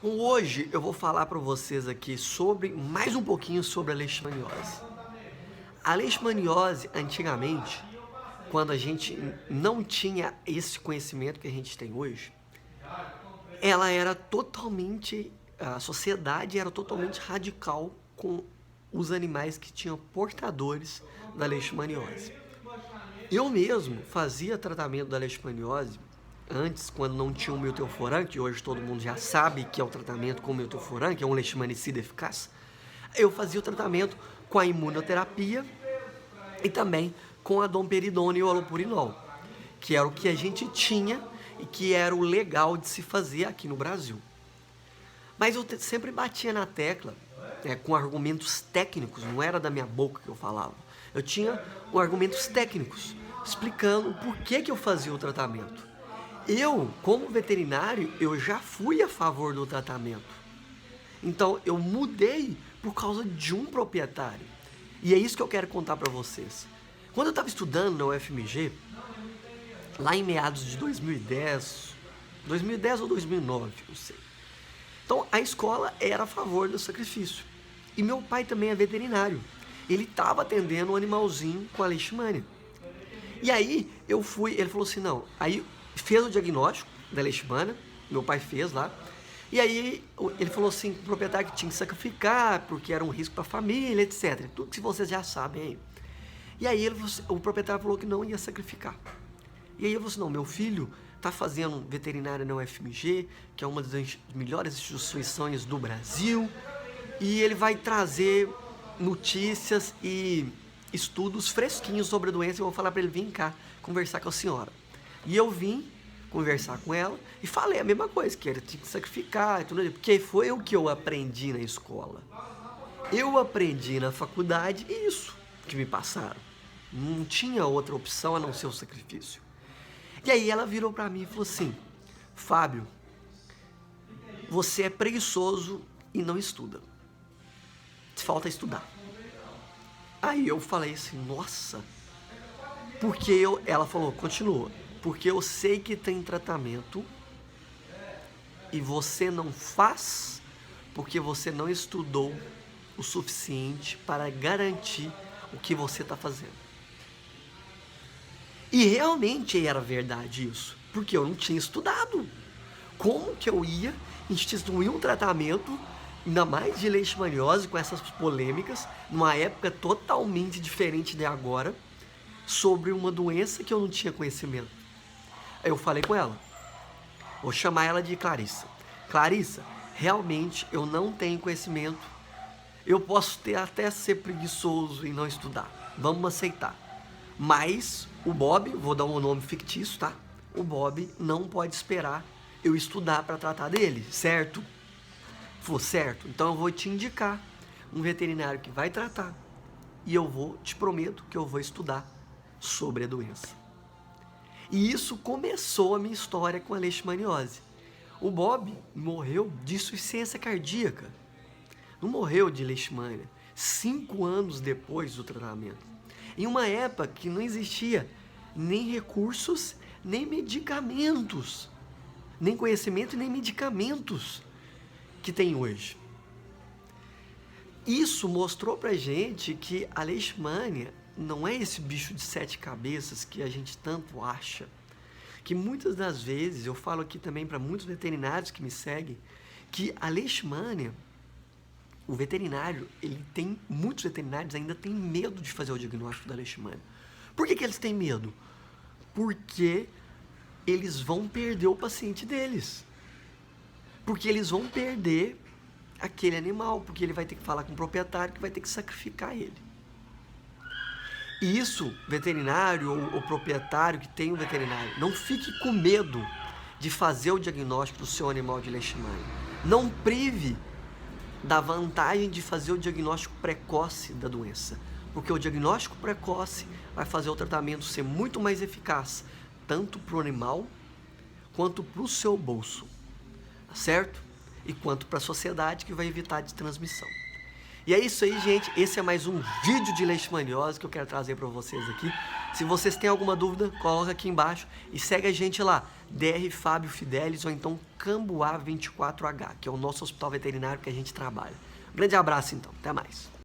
Hoje eu vou falar para vocês aqui sobre mais um pouquinho sobre a leishmaniose. A leishmaniose, antigamente, quando a gente não tinha esse conhecimento que a gente tem hoje, ela era totalmente, a sociedade era totalmente radical com os animais que tinham portadores da leishmaniose. Eu mesmo fazia tratamento da leishmaniose antes, quando não tinha o miltefosfurano, que hoje todo mundo já sabe que é o tratamento com o miltefosfurano, que é um leishmanicida eficaz. Eu fazia o tratamento com a imunoterapia e também com a domperidona e o halopurinol, que era o que a gente tinha e que era o legal de se fazer aqui no Brasil. Mas eu sempre batia na tecla, com argumentos técnicos, não era da minha boca que eu falava. Eu tinha argumentos técnicos, explicando por que eu fazia o tratamento. Eu, como veterinário, eu já fui a favor do tratamento. Então, eu mudei por causa de um proprietário. E é isso que eu quero contar para vocês. Quando eu estava estudando na UFMG, lá em meados de 2010 ou 2009, não sei. Então, a escola era a favor do sacrifício. E meu pai também é veterinário. Ele estava atendendo um animalzinho com a leishmania. E aí, ele falou assim, não, aí fez o diagnóstico da leishmania, meu pai fez lá, e aí ele falou assim, o proprietário que tinha que sacrificar, porque era um risco para a família, etc. Tudo que vocês já sabem aí. E aí o proprietário falou que não ia sacrificar. E aí eu falei assim, não, meu filho está fazendo veterinária na UFMG, que é uma das melhores instituições do Brasil, e ele vai trazer notícias e estudos fresquinhos sobre a doença, e eu vou falar para ele, vem cá conversar com a senhora. E eu vim conversar com ela e falei a mesma coisa, que ele tinha que sacrificar e tudo, porque foi o que eu aprendi na escola. Eu aprendi na faculdade isso que me passaram. Não tinha outra opção a não ser o sacrifício. E aí ela virou para mim e falou assim, Fábio, você é preguiçoso e não estuda. Te falta estudar. Aí eu falei assim, nossa, porque ela falou, continua, porque eu sei que tem tratamento e você não faz porque você não estudou o suficiente para garantir o que você está fazendo. E realmente era verdade isso, porque eu não tinha estudado. Como que eu ia instituir um tratamento, ainda mais de leishmaniose, com essas polêmicas, numa época totalmente diferente de agora, sobre uma doença que eu não tinha conhecimento? Aí eu falei com ela, vou chamar ela de Clarissa. Clarissa, realmente eu não tenho conhecimento, eu posso até ser preguiçoso e não estudar, vamos aceitar. Mas o Bob, vou dar um nome fictício, tá? O Bob não pode esperar eu estudar para tratar dele, certo? Falou, certo, então eu vou te indicar um veterinário que vai tratar e te prometo que eu vou estudar sobre a doença. E isso começou a minha história com a leishmaniose. O Bob morreu de insuficiência cardíaca. Não morreu de leishmania. 5 anos depois do tratamento. Em uma época que não existia nem recursos, nem medicamentos. Nem conhecimento, nem medicamentos que tem hoje. Isso mostrou pra gente que a leishmania não é esse bicho de 7 cabeças que a gente tanto acha. Que muitas das vezes, eu falo aqui também para muitos veterinários que me seguem, que a leishmania, o veterinário, muitos veterinários ainda têm medo de fazer o diagnóstico da leishmania. Por que eles têm medo? Porque eles vão perder o paciente deles. Porque eles vão perder aquele animal, porque ele vai ter que falar com o proprietário que vai ter que sacrificar ele. E isso, veterinário ou proprietário que tem um veterinário, não fique com medo de fazer o diagnóstico do seu animal de leishmania. Não prive da vantagem de fazer o diagnóstico precoce da doença, porque o diagnóstico precoce vai fazer o tratamento ser muito mais eficaz, tanto para o animal quanto para o seu bolso, certo? E quanto para a sociedade, que vai evitar de transmissão. E é isso aí, gente. Esse é mais um vídeo de leishmaniose que eu quero trazer para vocês aqui. Se vocês têm alguma dúvida, coloca aqui embaixo e segue a gente lá DR Fábio Fidelis ou então Cambuá 24H, que é o nosso hospital veterinário que a gente trabalha. Grande abraço então, até mais.